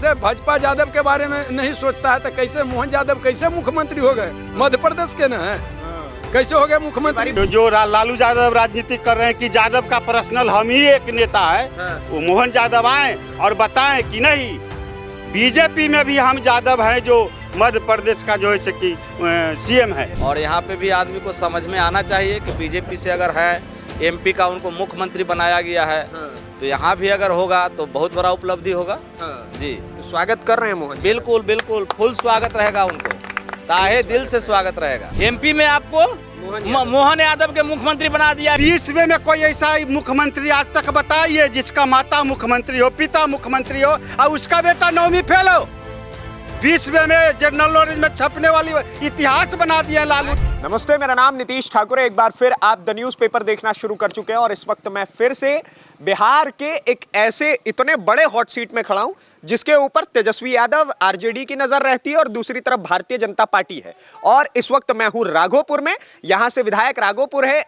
जैसे भाजपा यादव के बारे में नहीं सोचता है तो कैसे मोहन यादव कैसे मुख्यमंत्री हो गए? मध्य प्रदेश के न है, कैसे हो गए मुख्यमंत्री? जो लालू यादव राजनीति कर रहे हैं कि यादव का पर्सनल हम ही एक नेता है, वो मोहन यादव आए और बताएं कि नहीं बीजेपी में भी हम यादव हैं जो मध्य प्रदेश का जो है कि सीएम है। और यहाँ पे भी आदमी को समझ में आना चाहिए कि बीजेपी से अगर है एमपी का उनको मुख्यमंत्री बनाया गया है तो यहाँ भी अगर होगा तो बहुत बड़ा उपलब्धि होगा। जी, तो स्वागत कर रहे हैं मोहन? बिल्कुल बिल्कुल फुल स्वागत रहेगा उनको, ताहे दिल से स्वागत रहेगा। एमपी में आपको मोहन यादव के मुख्यमंत्री बना दिया। 20 में कोई ऐसा मुख्यमंत्री आज तक बताइए जिसका माता मुख्यमंत्री हो, पिता मुख्यमंत्री हो और उसका बेटा 9वीं फेल हो। 20 में जनरल नॉलेज में छपने वाली इतिहास बना दिया लालू। नमस्ते, मेरा नाम नीतीश ठाकुर है। एक बार फिर आप द न्यूज़ पेपर देखना शुरू कर चुके हैं और इस वक्त मैं फिर से बिहार के एक ऐसे इतने बड़े हॉट सीट में खड़ा हूं जिसके ऊपर तेजस्वी यादव आरजेडी की नजर रहती है और दूसरी तरफ भारतीय जनता पार्टी है। और इस वक्त मैं हूं राघोपुर में, यहां से विधायक राघोपुर है,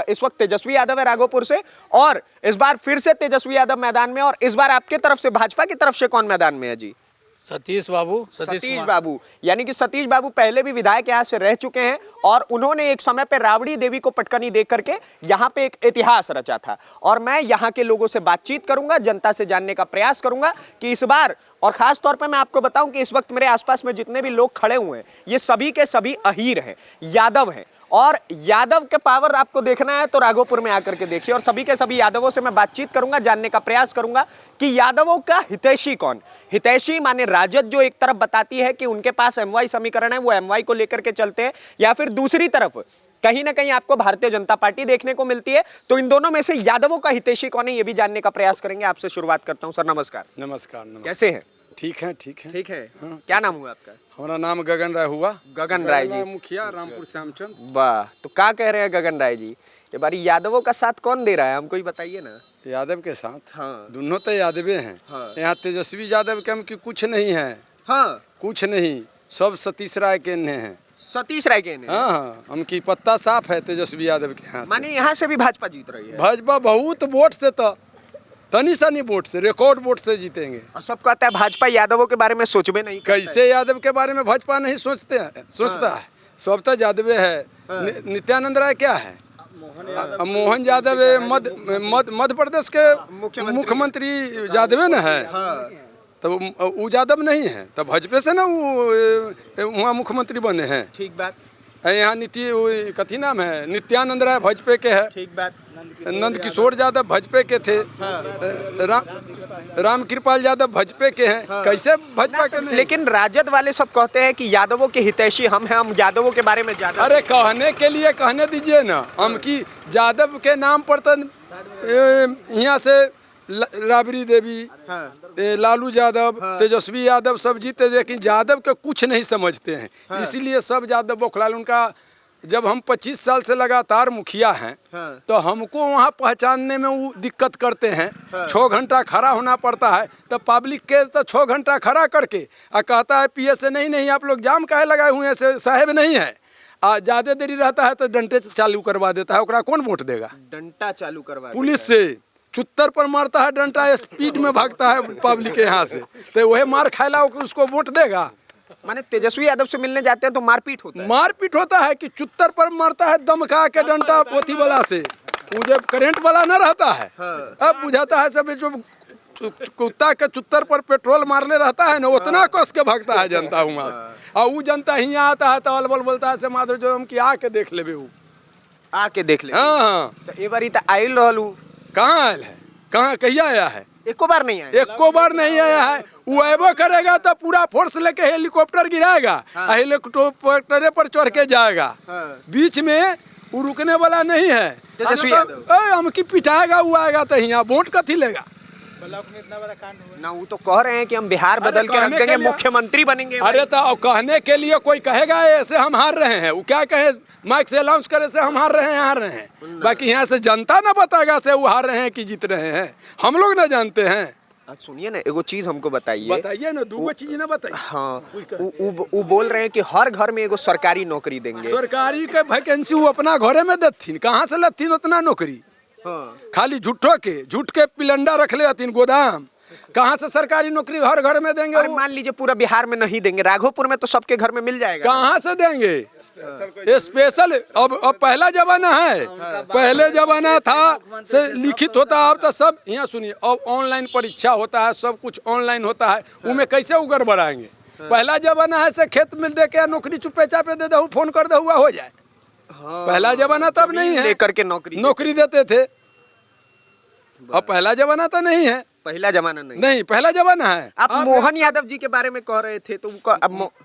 इस वक्त तेजस्वी यादव है राघोपुर से। और इस बार फिर से तेजस्वी यादव मैदान में, और इस बार आपके तरफ से भाजपा की तरफ से कौन मैदान में है जी? सतीश बाबू। सतीश बाबू, यानी कि सतीश बाबू पहले भी विधायक यहाँ से रह चुके हैं और उन्होंने एक समय पे राबड़ी देवी को पटकनी दे करके यहाँ पे एक इतिहास रचा था। और मैं यहाँ के लोगों से बातचीत करूंगा, जनता से जानने का प्रयास करूंगा कि इस बार, और खास तौर पे मैं आपको बताऊं कि इस वक्त मेरे आसपास में जितने भी लोग खड़े हुए हैं ये सभी के सभी अहीर हैं, यादव हैं। और यादव के पावर आपको देखना है तो राघोपुर में आकर के देखिए। और सभी के सभी यादवों से मैं बातचीत करूंगा, जानने का प्रयास करूंगा कि यादवों का हितैषी कौन? हितैषी माने राजद जो एक तरफ बताती है कि उनके पास एमवाई समीकरण है, वो एमवाई को लेकर के चलते हैं, या फिर दूसरी तरफ कहीं ना कहीं आपको भारतीय जनता पार्टी देखने को मिलती है। तो इन दोनों में से यादवों का हितैषी कौन है ये भी जानने का प्रयास करेंगे। आपसे शुरुआत करता हूँ। सर नमस्कार। नमस्कार। कैसे हैं? ठीक है, ठीक है, ठीक है। हाँ। क्या नाम हुआ आपका? हमारा नाम गगन राय हुआ। गगन राय जी, मुखिया रामपुर श्यामचंद। वाह, तो क्या कह रहे हैं गगन राय जी, ये बारी यादवों का साथ कौन दे रहा है, हमको ही बताइए ना। यादव के साथ? हाँ। दोनों तो यादवे हैं। हाँ। यहाँ तेजस्वी यादव के हम की कुछ नहीं है। हाँ, कुछ नहीं, सब सतीश राय के हैं। सतीश राय के ने? हाँ हाँ, हम की पत्ता साफ है तेजस्वी यादव के यहाँ से। माने यहाँ से भी भाजपा जीत रही है? भाजपा बहुत वोट से, तो तनी सनी वोट से, रिकॉर्ड वोट से जीतेंगे। और सब कहता है भाजपा यादवों के बारे में सोचबे नहीं करता है। कैसे यादव के बारे में भाजपा नहीं सोचता है? सब तो यादवे है। नित्यानंद राय क्या है? मोहन यादव मध्य प्रदेश के मुख्यमंत्री यादवे न है। तो वो यादव नहीं है, तो भाजपा से ना वो वहाँ मुख्यमंत्री बने हैं। ठीक बात। यहाँ कथी नाम है, नित्यानंद राय भाजपा के है। ठीक बात। नंद किशोर यादव भाजपा के थे। राम कृपाल यादव भाजपा के हैं। कैसे भाजपा के नहीं? लेकिन राजद वाले सब कहते हैं कि यादवों के हितैषी हम हैं, हम यादवों के बारे में ज्यादा। अरे कहने के लिए कहने दीजिए ना, हम की यादव के नाम पर तो यहाँ से राबड़ी देवी, लालू यादव, तेजस्वी यादव सब जीते, लेकिन यादव के कुछ नहीं समझते हैं। इसीलिए सब यादव बौखलाल। उनका जब हम 25 साल से लगातार मुखिया हैं तो हमको वहाँ पहचानने में वो दिक्कत करते हैं। 6 घंटा खड़ा होना पड़ता है, तो पब्लिक के तो 6 घंटा खड़ा करके कहता है पीए से नहीं आप लोग जाम काहे लगाए हुए हैं, से साहेब नहीं है। ज़्यादा देरी रहता है तो डंटे चालू करवा देता है। ओकरा कौन वोट देगा? डंटा चालू करवा पुलिस से चुत्तर पर मारता है डंटा, स्पीड में भागता है पब्लिक के यहाँ से, तो वही मार खाएला उसको वोट देगा? माने तेजस्वी यादव से मिलने जाते हैं तो मारपीट होता है? मारपीट होता है कि चुत्तर पर मारता है दमका के डंटा पोथी वाला से। वो जब करंट वाला न रहता है, अब बुझाता है सब जो कुत्ता के चुत्तर पर पेट्रोल मारने रहता है ना, उतना कस के भागता है जनता वहाँ से। और वो जनता ही आता है तो अलबल बोलता है से माधुर जो हम की आके देख ले, आके देख ले। हाँ, तो ये बारी तो आयल रहलू। कहाँ आयल है? कहाँ कहिया आया है? एको बार नहीं आया। एको बार नहीं आया है। वो अबो करेगा तो पूरा फोर्स लेके हेलीकॉप्टर गिराएगा, हेलीकॉप्टर पर चढ़ के जाएगा। बीच में वो रुकने वाला नहीं है। तेजस्वी यादव हम की पिटाएगा, वो आएगा तो यहाँ वोट कथी लेगा? ना वो तो कह रहे हैं कि हम बिहार बदल के रख देंगे, मुख्यमंत्री बनेंगे। अरे तो कहने के लिए कोई कहेगा ऐसे हम हार रहे हैं, वो क्या कहे माइक से अनाउंस करे से हम हार रहे हैं। बाकी यहाँ से जनता ना बताएगा से वो हार रहे हैं कि जीत रहे हैं, हम लोग ना जानते हैं। सुनिए ना, एगो चीज हमको बताइए ना, दूगो चीज ना बताइए। हाँ, वो बोल रहे हैं कि हर घर में एगो सरकारी नौकरी देंगे। सरकारी के वैकेंसी वो अपना घरे में देथिन, कहाँ से लथिन उतना नौकरी? खाली झूठ के पिलंडा रख ले गोदाम, कहाँ से सरकारी नौकरी हर घर में देंगे? और मान लीजिए पूरा बिहार में नहीं देंगे, राघोपुर में तो सबके घर में मिल जाएगा। कहाँ से देंगे? स्पेशल अब पहला जमाना है, पहले जमाना था से लिखित होता, अब तो सब यहाँ सुनिए, अब ऑनलाइन परीक्षा होता है, सब कुछ ऑनलाइन होता है, उनमें कैसे उगर बढ़ाएंगे? पहला जमाना है से खेत मिल दे के नौकरी चुपे चापे दे दो, फोन कर दो हुआ हो जाए। पहला जमाना तब नहीं है, लेकर के नौकरी देते थे। अब पहला जमाना तो नहीं है, पहला जमाना नहीं पहला जमाना है। आप मोहन यादव जी के बारे में कह रहे थे, तो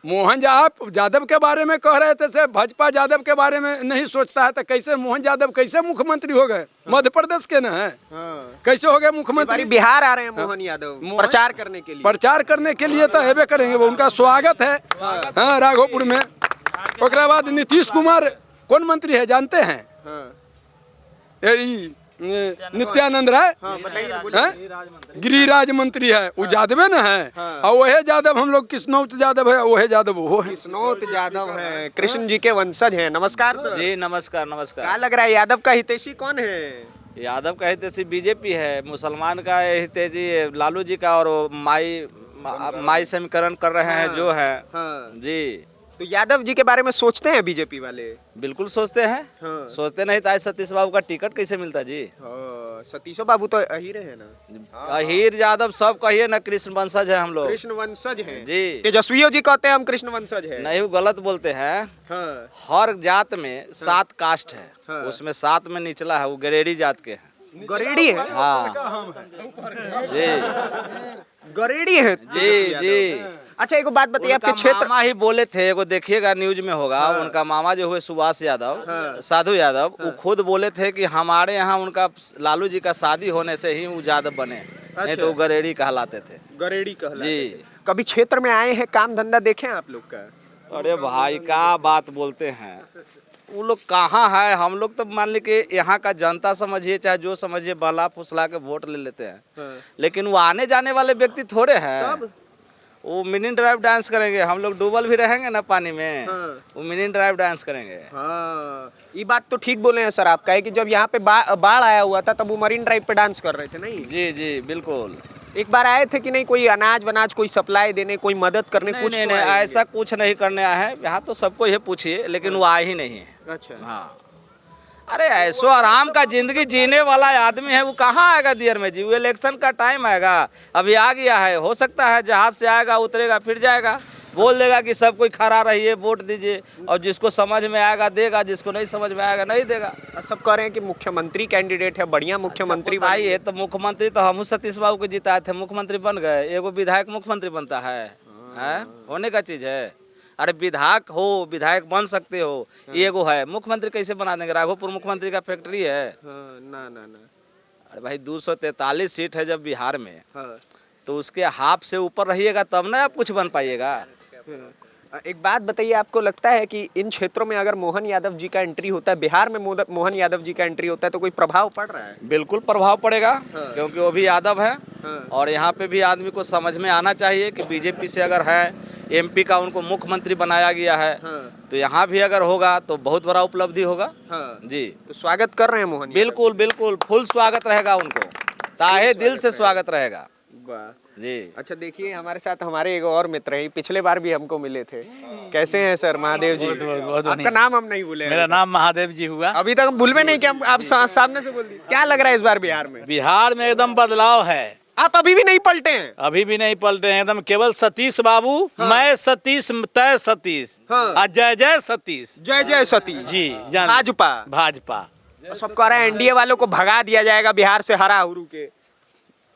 मोहन आप यादव के बारे में कह रहे थे, से भाजपा यादव के बारे में नहीं सोचता है तो कैसे मोहन यादव कैसे मुख्यमंत्री हो गए? मध्य प्रदेश के ना है, कैसे हो गए मुख्यमंत्री? बिहार आ रहे हैं मोहन यादव प्रचार करने के लिए। प्रचार करने के लिए तो हेबे करेंगे, वो उनका स्वागत है हाँ राघोपुर में। उसके बाद नीतीश कुमार कौन मंत्री है जानते हैं? नित्यानंद राय गिरिराज मंत्री है, वो यादव न है। और वही यादव हम लोग किस्नौत यादव है, वही यादव वो है, किस्नौत यादव है, कृष्ण जी के वंशज हैं। नमस्कार सर। जी नमस्कार नमस्कार। क्या लग रहा है यादव का हितैषी कौन है? यादव का हितैषी बीजेपी है, मुसलमान का हितैषी लालू जी का, और वो माई समीकरण कर रहे हैं जो है जी। तो यादव जी के बारे में सोचते हैं बीजेपी वाले? बिल्कुल सोचते हैं। सोचते नहीं तो आज सतीश बाबू का टिकट कैसे मिलता जी? सतीशो बाबू तो अहीर है ना। अहीर यादव सब कहिए ना, कृष्ण वंशज है हम लोग। कृष्ण वंशज हैं जी। तेजस्वी जी कहते हैं हम कृष्ण वंशज हैं। नहीं, वो गलत बोलते हैं। हर जात में 7 कास्ट है, उसमें 7 में निचला है वो गरेड़ी जात के हैं। गरेड़ी है? हाँ जी, गरेड़ी है जी जी। अच्छा एक बात बताइए, आपके क्षेत्र मामा ही बोले थे, वो देखिएगा न्यूज में होगा। उनका मामा जो हुए सुभाष यादव, साधु यादव, वो खुद बोले थे कि हमारे यहाँ उनका लालू जी का शादी होने से ही वो यादव बने, नहीं तो वो गरेड़ी कहलाते थे। गरेड़ी कहलाते जी। कभी क्षेत्र में आए हैं, काम धंधा देखे हैं आप लोग का? अरे भाई क्या बात बोलते हैं, वो लोग कहाँ है? हम लोग तो मान ली कि यहाँ का जनता समझिए चाहे जो समझिए, बला फुसला के वोट ले लेते हैं, लेकिन वो आने जाने वाले व्यक्ति थोड़े हैं। वो मिनी ड्राइव डांस करेंगे, हम लोग डूबल भी रहेंगे ना पानी में, वो मिनी ड्राइव डांस करेंगे। ये बात तो ठीक बोले हैं सर आपका है कि जब यहाँ पे बाढ़ आया हुआ था तब वो मरीन ड्राइव पे डांस कर रहे थे। नहीं जी जी बिल्कुल। एक बार आए थे कि नहीं, कोई अनाज वनाज कोई सप्लाई देने, कोई मदद करने? नहीं, कुछ नहीं, नहीं, ऐसा कुछ नहीं करने आया है यहाँ, तो सबको ये पूछिए, लेकिन वो आए ही नहीं है। अच्छा हाँ, अरे ऐसो आराम का जिंदगी जीने वाला आदमी है, वो कहाँ आएगा दियर में जी? वो इलेक्शन का टाइम आएगा, अभी आ गया है, हो सकता है जहाज से आएगा, उतरेगा, फिर जाएगा, बोल देगा कि सब कोई खड़ा रहिए, वोट दीजिए, और जिसको समझ में आएगा देगा, जिसको नहीं समझ में आएगा नहीं देगा। सब कह रहे हैं कि मुख्यमंत्री कैंडिडेट है, बढ़िया मुख्यमंत्री बताइए। तो मुख्यमंत्री तो हम सतीश बाबू को जिताए थे, मुख्यमंत्री बन गए। एगो विधायक मुख्यमंत्री बनता है? होने का चीज है? अरे विधायक हो, विधायक बन सकते हो, एगो है, मुख्यमंत्री कैसे बना देंगे? राघोपुर मुख्यमंत्री का फैक्ट्री है? ना ना ना। अरे भाई 243 सीट है जब बिहार में, तो उसके हाफ से ऊपर रहिएगा तब ना आप कुछ बन पाइएगा। एक बात बताइए, आपको लगता है कि इन क्षेत्रों में अगर मोहन यादव जी का एंट्री होता है, बिहार में मोहन यादव जी का एंट्री होता है, तो कोई प्रभाव पड़ रहा है? बिल्कुल प्रभाव पड़ेगा, क्योंकि वो भी यादव है। और यहाँ पे भी आदमी को समझ में आना चाहिए कि बीजेपी से अगर है, एमपी का उनको मुख्यमंत्री बनाया गया है, तो यहाँ भी अगर होगा तो बहुत बड़ा उपलब्धि होगा। जी, तो स्वागत कर रहे हैं मोहन? बिल्कुल बिल्कुल, फुल स्वागत रहेगा उनको, ताहे दिल से स्वागत रहेगा जी। अच्छा देखिए, हमारे साथ हमारे एक और मित्र हैं, पिछले बार भी हमको मिले थे। कैसे हैं सर? महादेव जी। आपका नाम हम नहीं भूले। मेरा नाम महादेव जी हुआ। अभी तक हम भूलवे नहीं कि हम आप सामने से बोल दिए। क्या लग रहा है इस बार बिहार में? बिहार में एकदम बदलाव है। आप अभी भी नहीं पलटे हैं? अभी भी नहीं पलटे हैं, एकदम केवल सतीश बाबू, मैं सतीश, तय सतीश, जय जय सतीश, जय जय सतीश जी। भाजपा भाजपा सब कह रहे हैं एनडीए वालों को भगा दिया जाएगा बिहार से, हरा हुरू के।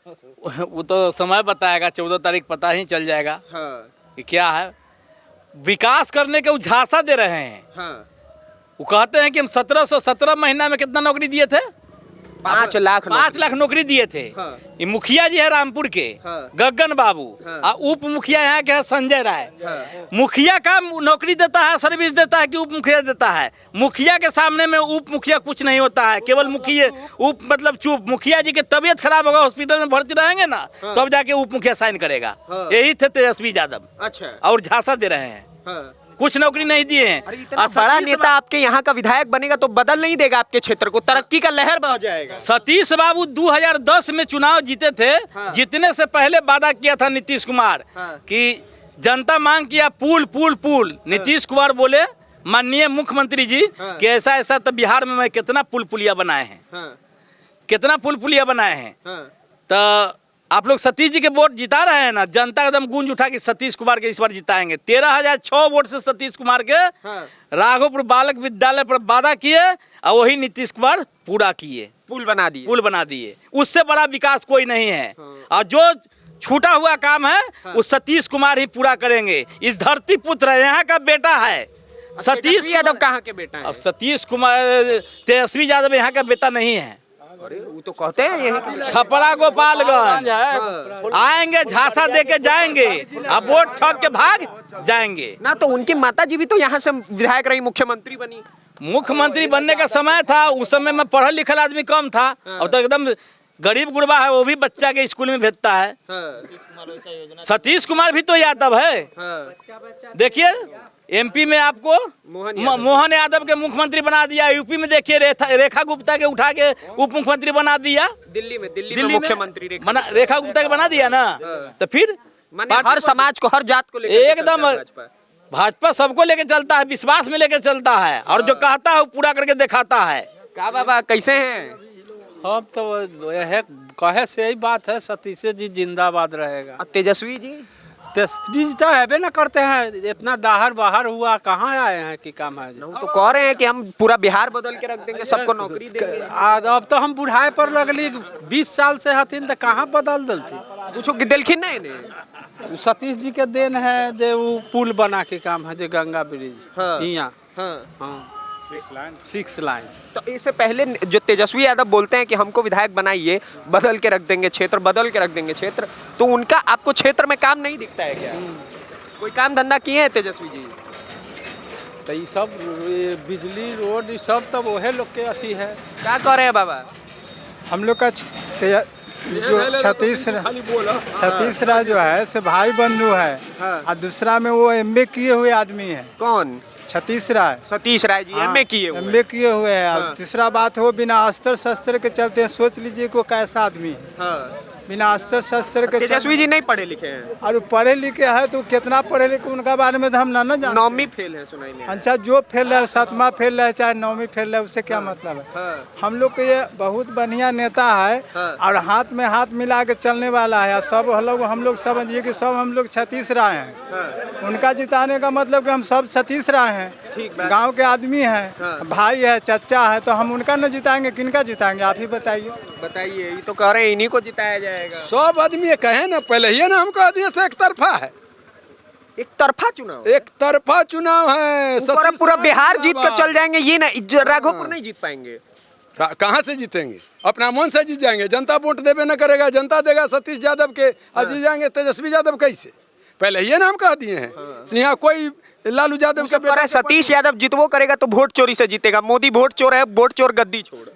वो तो समय बताएगा, 14 तारीख पता ही चल जाएगा कि क्या है। विकास करने के वो झांसा दे रहे हैं। वो कहते हैं कि हम 1717 महीना में कितना नौकरी दिए थे? 5 लाख 5 लाख नौकरी दिए थे। ये मुखिया जी है रामपुर के, गगन बाबू, और उप मुखिया यहाँ के है संजय राय। मुखिया का नौकरी देता है, सर्विस देता है कि उप मुखिया देता है? मुखिया के सामने में उप मुखिया कुछ नहीं होता है, केवल मुखिया उप मतलब चुप। मुखिया जी की तबीयत खराब होगा, हॉस्पिटल में भर्ती रहेंगे ना, तब जाके उप मुखिया साइन करेगा। यही थे तेजस्वी यादव। अच्छा। और झांसा दे रहे हैं, कुछ नौकरी नहीं दिए हैं। इतना और बड़ा सतीश नेता आपके यहाँ का विधायक बनेगा तो बदल नहीं देगा आपके क्षेत्र को, तरक्की का लहर बह जाएगा। सतीश बाबू 2010 में चुनाव जीते थे। जीतने से पहले वादा किया था नीतीश कुमार कि जनता मांग किया पुल पुल पुल। नीतीश कुमार बोले माननीय मुख्यमंत्री जी कि ऐसा ऐसा तो बिहार में मैं कितना पुल पुलिया बनाए हैं, कितना पुल पुलिया बनाए हैं। तो आप लोग सतीश जी के वोट जिता रहे हैं ना, जनता एकदम गूंज उठा कि सतीश कुमार के इस बार जिताएंगे। 13,006 वोट से सतीश कुमार के राघोपुर बालक विद्यालय पर वादा किए और वही नीतीश कुमार पूरा किए, पुल बना दिए। पुल बना दिए। उससे बड़ा विकास कोई नहीं है। और जो छूटा हुआ काम है वो सतीश कुमार ही पूरा करेंगे। इस धरती पुत्र है, यहाँ का बेटा है सतीश यादव। कहाँ के बेटा है? अब सतीश कुमार तेजस्वी यादव यहाँ का बेटा नहीं है। अरे वो तो कहते हैं यही छपरा गोपालगंज आएंगे, झांसा दे के जाएंगे, अब वोट ठग के भाग जाएंगे ना। तो उनकी माता जी भी तो यहाँ से विधायक रही, मुख्यमंत्री बनी। मुख्यमंत्री बनने का समय था, उस समय में पढ़ल लिखल आदमी कम था। अब तो एकदम गरीब गुरबा है, वो भी बच्चा के स्कूल में भेजता है। सतीश कुमार भी तो यादव है। देखिए एमपी में आपको मोहन यादव के मुख्यमंत्री बना दिया। यूपी में देखिए रेखा गुप्ता के उठा के उप मुख्यमंत्री बना दिया। दिल्ली में मुख्यमंत्री रेखा गुप्ता के बना दिया ना। तो फिर हर समाज को, हर जात को लेकर एकदम भाजपा सबको लेके चलता है, विश्वास में लेके चलता है और जो कहता है वो पूरा करके दिखाता है। का बाबा कैसे हैं? अब तो यह कहे से यही बात है, सतीश जी जिंदाबाद रहेगा। और तेजस्वी जी? तेजस्वी जी तो हैबे ना करते हैं, इतना दाहर बाहर हुआ, कहाँ आए हैं कि काम है। तो कह रहे हैं कि हम पूरा बिहार बदल के रख देंगे, सबको नौकरी देंगे। अब तो हम बुढ़ाए पर लगली 20 साल से हथिन तो कहाँ बदल दलती। पूछो कि दिलखिन ना इन्हें। सतीश जी के देन है, जो वो पुल बना के काम है, जो गंगा ब्रिज यहाँ 6 लाइन। तो इससे पहले जो तेजस्वी यादव बोलते हैं कि हमको विधायक बनाइए, बदल के रख देंगे क्षेत्र, बदल के रख देंगे क्षेत्र, तो उनका आपको क्षेत्र में काम नहीं दिखता है क्या? कोई काम धंधा किए हैं तेजस्वी जी? तो ये सब बिजली रोड ये सब तो वही लोग के अथी है। क्या कह रहे हैं बाबा? हम लोग का जो छत्तीसगढ़ जो है से भाई बंधु है। और दूसरा में वो एमए किए हुए आदमी है। कौन? सतीश राय जी एमए किए हुए। एमए किए हुए हैं। और तीसरा बात हो बिना अस्त्र शस्त्र के चलते हैं। सोच लीजिए को कैसा आदमी है बिना अस्त्र शस्त्र के। तेजस्वी जी नहीं पढ़े लिखे हैं। और पढ़े लिखे है तो कितना पढ़े लिखे उनका बारे में हम ना जानते। 9वीं फेल है सुनाई नहीं। अच्छा जो फेल है 7वां फेल है चाहे 9वीं फेल है उससे क्या मतलब है। हम लोग के ये बहुत बढ़िया नेता है और हाथ में हाथ मिला के चलने वाला है। सब हम लोग समझिए कि सब हम लोग सतीश राय हैं। उनका जिताने का मतलब कि हम सब सतीश राय हैं, गांव के आदमी हैं, भाई है, चचा है, तो हम उनका न जिताएंगे किनका जिताएंगे आप ही बताइए। ये तो कह रहे हैं इन्हीं को जिताया जाएगा। सब आदमी कहे ना पहले ही ना हमको आदमी से एक तरफा है, एक तरफा चुनाव, एक तरफा चुनाव है। पूरा बिहार जीत कर चल जाएंगे ये ना, राघोपुर नहीं जीत पाएंगे। कहाँ से जीतेंगे? अपना मन से जीत जाएंगे। जनता वोट देवे न करेगा, जनता देगा सतीश यादव के और जीत जाएंगे तेजस्वी यादव कैसे? पहले ही ना हम कह दिए हैं। यहाँ कोई लालू यादव का बेटा सतीश यादव जितवो करेगा तो वोट चोरी से जीतेगा। मोदी वोट चोर है, वोट चोर गद्दी छोड़।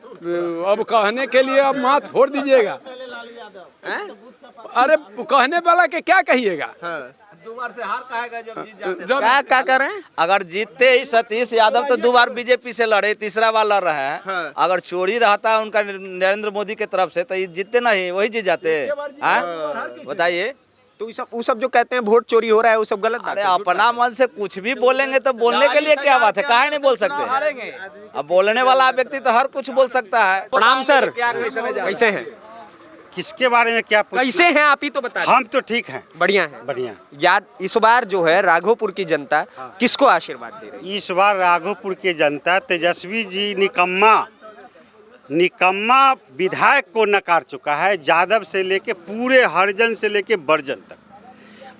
अब कहने के लिए अब माथ फोड़ दीजिएगा। अरे कहने वाला के क्या कहिएगा? 2 बार से हार कहेगा जब जीत जाते। क्या कर रहे हैं? अगर जीतते ही सतीश यादव तो 2 बार बीजेपी से लड़े, तीसरा बार लड़ रहे हैं। अगर चोरी रहता है उनका नरेंद्र मोदी की तरफ से तो ये जीतते नहीं, वही जीत जाते। बताइए। तो वो सब जो कहते हैं वोट चोरी हो रहा है वो सब गलत बात है। अरे अपना मन से कुछ भी बोलेंगे तो बोलने के लिए क्या बात है? काहे नहीं बोल सकते? अब बोलने वाला व्यक्ति तो हर कुछ बोल सकता है। प्रणाम सर, कैसे हैं? किसके बारे में क्या पूछ? कैसे हैं आप ही तो बताइए। हम तो ठीक हैं, बढ़िया हैं। बढ़िया। याद इस बार जो है राघोपुर की जनता किसको आशीर्वाद दे रही है? इस बार राघोपुर की जनता तेजस्वी जी निकम्मा विधायक को नकार चुका है। यादव से लेके पूरे हरिजन से लेके बर्जन तक।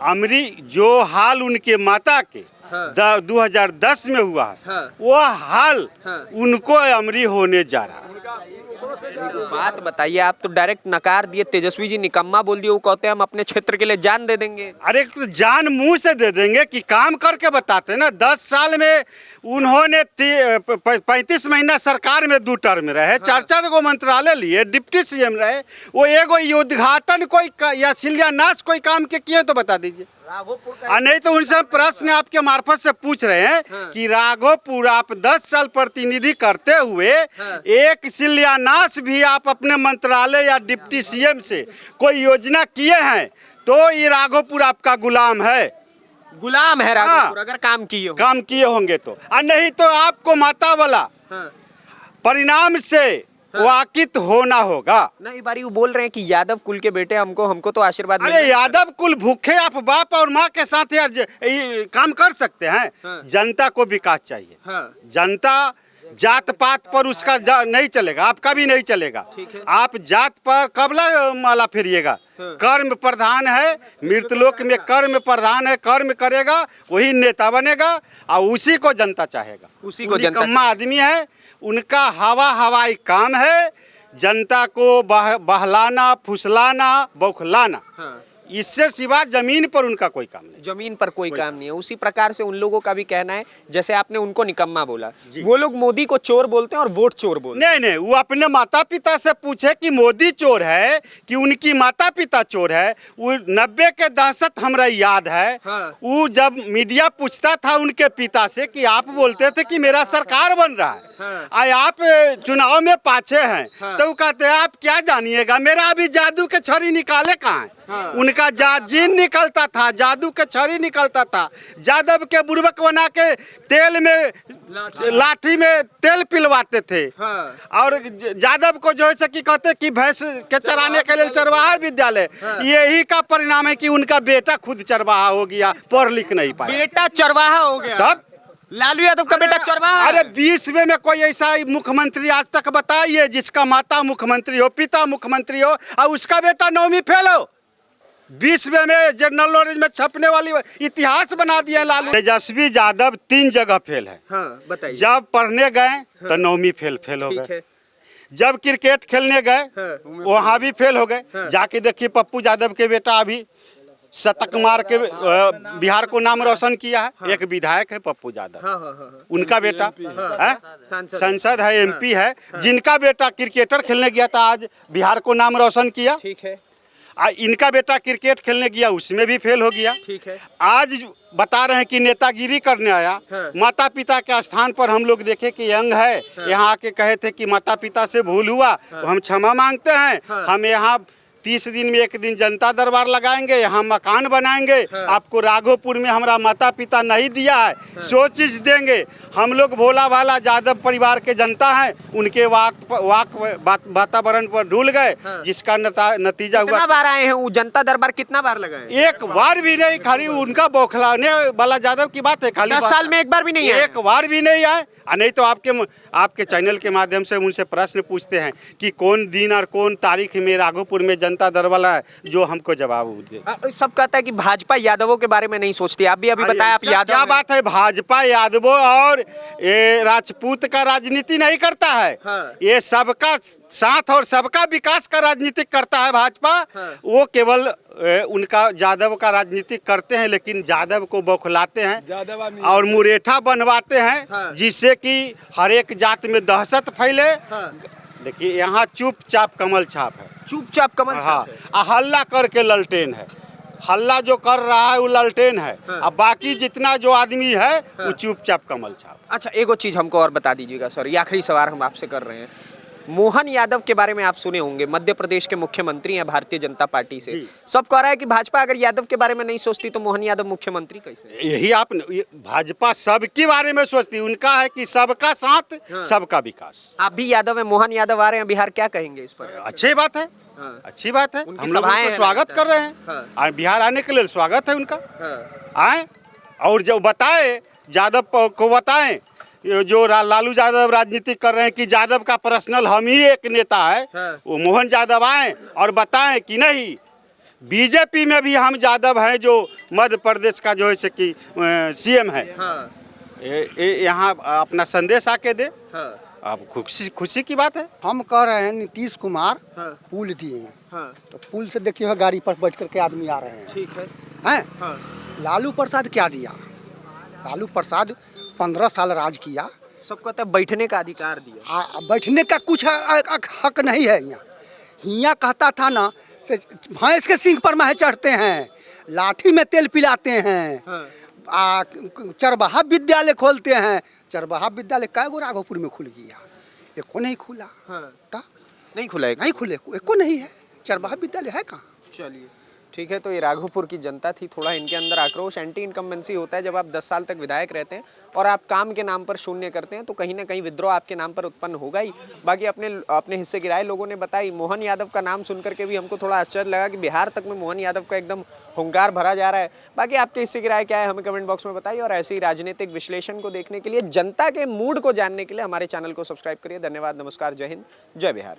अमरी जो हाल उनके माता के 2010 में हुआ है वो हाल उनको अमरी होने जा रहा है। बात बताइए, आप तो डायरेक्ट नकार दिए। तेजस्वी जी निकम्मा बोल दिए, वो कहते हैं हम अपने क्षेत्र के लिए जान दे देंगे। अरे तो जान मुंह से दे देंगे कि काम करके बताते ना। 10 साल में उन्होंने 35 महीना सरकार में 2 टर्म रहे, 4 गो मंत्रालय लिए, डिप्टी सीएम रहे। वो एगो उद्घाटन कोई या शिलान्यास कोई काम के किए तो बता दीजिए। और नहीं तो उनसे हम प्रश्न आपके मार्फत से पूछ रहे हैं कि राघोपुर आप 10 साल प्रतिनिधि करते हुए एक शिलान्यास भी आप अपने मंत्रालय या डिप्टी सीएम से कोई योजना किए हैं तो ये राघोपुर आपका गुलाम है। गुलाम है राघोपुर अगर काम किए हो। काम किए होंगे तो, और नहीं तो आपको माता वाला परिणाम से वाकिफ होना होगा। नहीं बारी वो बोल रहे हैं कि यादव कुल के बेटे हमको तो आशीर्वाद अरे यादव कुल भूखे आप बाप और माँ के साथ यार काम कर सकते हैं। जनता को विकास चाहिए। जनता जात पात पर उसका नहीं चलेगा, आपका भी नहीं चलेगा। आप जात पर कबला माला फिरिएगा। कर्म प्रधान है, मृतलोक में कर्म प्रधान है, कर्म करेगा वही नेता बनेगा और उसी को जनता चाहेगा। उसी को जनता निकम्मा आदमी है, उनका हवाई काम है जनता को बहलाना, फुसलाना, बौखलाना। इससे सिवा जमीन पर उनका कोई काम नहीं। जमीन पर कोई काम नहीं है। उसी प्रकार से उन लोगों का भी कहना है, जैसे आपने उनको निकम्मा बोला, वो लोग मोदी को चोर बोलते हैं और वोट चोर बोलते हैं। नहीं, वो अपने माता पिता से पूछे कि मोदी चोर है कि उनकी माता पिता चोर है। वो 90 के दशक हमरा याद है। वो जब मीडिया पूछता था उनके पिता से कि आप बोलते थे कि मेरा सरकार बन रहा है, आप चुनाव में पाछे हैं, तो वो कहते हैं आप क्या जानिएगा, मेरा अभी जादू के छड़ी निकाले कहाँ है। उनका जीन निकलता था, जादू के छड़ी निकलता था। यादव के बुर्बक बना के तेल में लाठी में तेल पिलवाते थे। और यादव को जो है कि कहते कि भैंस के चराने के लिए चरवाहा विद्यालय, यही का परिणाम है कि उनका बेटा खुद चरवाहा हो गया, पढ़ लिख नहीं पाया। बेटा चरवाहा हो गया। तब लालू यादव का बेटा चरवाहा। अरे 20वें में कोई ऐसा मुख्यमंत्री आज तक बताइए जिसका माता मुख्यमंत्री हो, पिता मुख्यमंत्री हो और उसका बेटा 9वीं फेल हो। 20वें में जनरल नॉलेज में छपने वाली इतिहास बना दिया लालू। तेजस्वी यादव 3 जगह फेल है। बताइए। जब पढ़ने गए तो 9वीं फेल हो गए। जब क्रिकेट खेलने गए वहाँ भी फेल हो गए। जाके देखिए पप्पू यादव के बेटा अभी शतक मार के बिहार को नाम रोशन किया है। एक विधायक है पप्पू यादव, उनका बेटा सांसद है, MP है, जिनका बेटा क्रिकेटर खेलने गया था आज बिहार को नाम रोशन किया। ठीक है। इनका बेटा क्रिकेट खेलने गया उसमें भी फेल हो गया। ठीक है। आज बता रहे हैं कि नेतागिरी करने आया। माता पिता के स्थान पर हम लोग देखे कि यंग है, यहाँ आके कहे थे कि माता पिता से भूल हुआ, हम क्षमा मांगते हैं। हम यहाँ 30 दिन में एक दिन जनता दरबार लगाएंगे, यहाँ मकान बनाएंगे। आपको राघोपुर में हमारा माता पिता नहीं दिया है, 100 चीज देंगे। हम लोग भोला भाला यादव परिवार के जनता हैं, उनके वातावरण पर डूल गए, जिसका नतीजा हुआ। कितना बार आए हैं वो जनता दरबार, कितना बार लगाए? एक बार भी नहीं। खाली उनका बौखलाने वाला यादव की बात है। खाली 10 साल में एक बार भी नहीं आए। एक बार भी नहीं आए। नहीं तो आपके चैनल के माध्यम से उनसे प्रश्न पूछते हैं कि कौन दिन और कौन तारीख में राघोपुर में जनता दरबार है, जो हमको जवाब दे। सब कहता है कि भाजपा यादवों के बारे में नहीं सोचती। आप भी अभी बताया आप यादव। क्या बात है, भाजपा यादवों और ये राजपूत का राजनीति नहीं करता है। ये सबका साथ और सबका विकास का राजनीति करता है भाजपा। वो केवल उनका यादव का राजनीति करते हैं, लेकिन यादव को बौखलाते हैं और मुरेठा बनवाते हैं, जिससे कि हर एक जात में दहशत फैले। देखिए यहाँ चुपचाप कमल छाप है, चुपचाप कमल छाप है। हल्ला करके ललटेन है। हल्ला जो कर रहा है वो ललटेन है। अब बाकी जितना जो आदमी है वो चुपचाप कमल छाप। अच्छा, एगो चीज हमको और बता दीजिएगा सर, ये आखिरी सवाल हम आपसे कर रहे हैं। मोहन यादव के बारे में आप सुने होंगे, मध्य प्रदेश के मुख्यमंत्री हैं भारतीय जनता पार्टी से। सब कह रहा है कि भाजपा अगर यादव के बारे में नहीं सोचती तो मोहन यादव मुख्यमंत्री कैसे? यही आप भाजपा सबके बारे में सोचती, उनका है कि सबका साथ सबका विकास। आप भी यादव है, मोहन यादव आ रहे हैं बिहार, क्या कहेंगे इस पर? अच्छी बात है, अच्छी बात है। हम लोग उनको स्वागत कर रहे हैं और बिहार आने के लिए स्वागत है उनका। आए और जो बताए यादव को बताएं, जो लालू यादव राजनीति कर रहे हैं कि यादव का पर्सनल हम ही एक नेता है, वो मोहन यादव आए और बताएं कि नहीं बीजेपी में भी हम यादव हैं, जो मध्य प्रदेश का जो है कि CM है। यहाँ अपना संदेश आके दे। अब खुशी की बात है। हम कह रहे हैं नीतीश कुमार पुल दिए हैं, तो पुल से देखिए गाड़ी पर बैठ करके आदमी आ रहे हैं। ठीक है। हैं? लालू प्रसाद क्या दिया? लालू प्रसाद 15 साल राज किया। सबको कहता है बैठने का अधिकार दिया। बैठने का कुछ हक नहीं है। यहाँ कहता था ना से भैंस के सींग पर मह चढ़ते हैं, लाठी में तेल पिलाते हैं। चरवाहा विद्यालय खोलते हैं। चरवाहा विद्यालय कै गो राघोपुर में खुल गया? एको नहीं खुला। नहीं खुला है। नहीं खुले, एको नहीं है। चरवाहा विद्यालय है कहाँ? चलिए ठीक है। तो ये राघोपुर की जनता थी, थोड़ा इनके अंदर आक्रोश, एंटी इनकम्बेंसी होता है जब आप 10 साल तक विधायक रहते हैं और आप काम के नाम पर शून्य करते हैं तो कहीं ना कहीं विद्रोह आपके नाम पर उत्पन्न होगा ही। बाकी अपने हिस्से की राय लोगों ने बताई। मोहन यादव का नाम सुन करके भी हमको थोड़ा आश्चर्य लगा कि बिहार तक में मोहन यादव का एकदम हुंकार भरा जा रहा है। बाकी आपके हिस्से की राय क्या है हमें कमेंट बॉक्स में बताइए और ऐसे ही राजनीतिक विश्लेषण को देखने के लिए, जनता के मूड को जानने के लिए हमारे चैनल को सब्सक्राइब करिए। धन्यवाद, नमस्कार, जय हिंद, जय बिहार।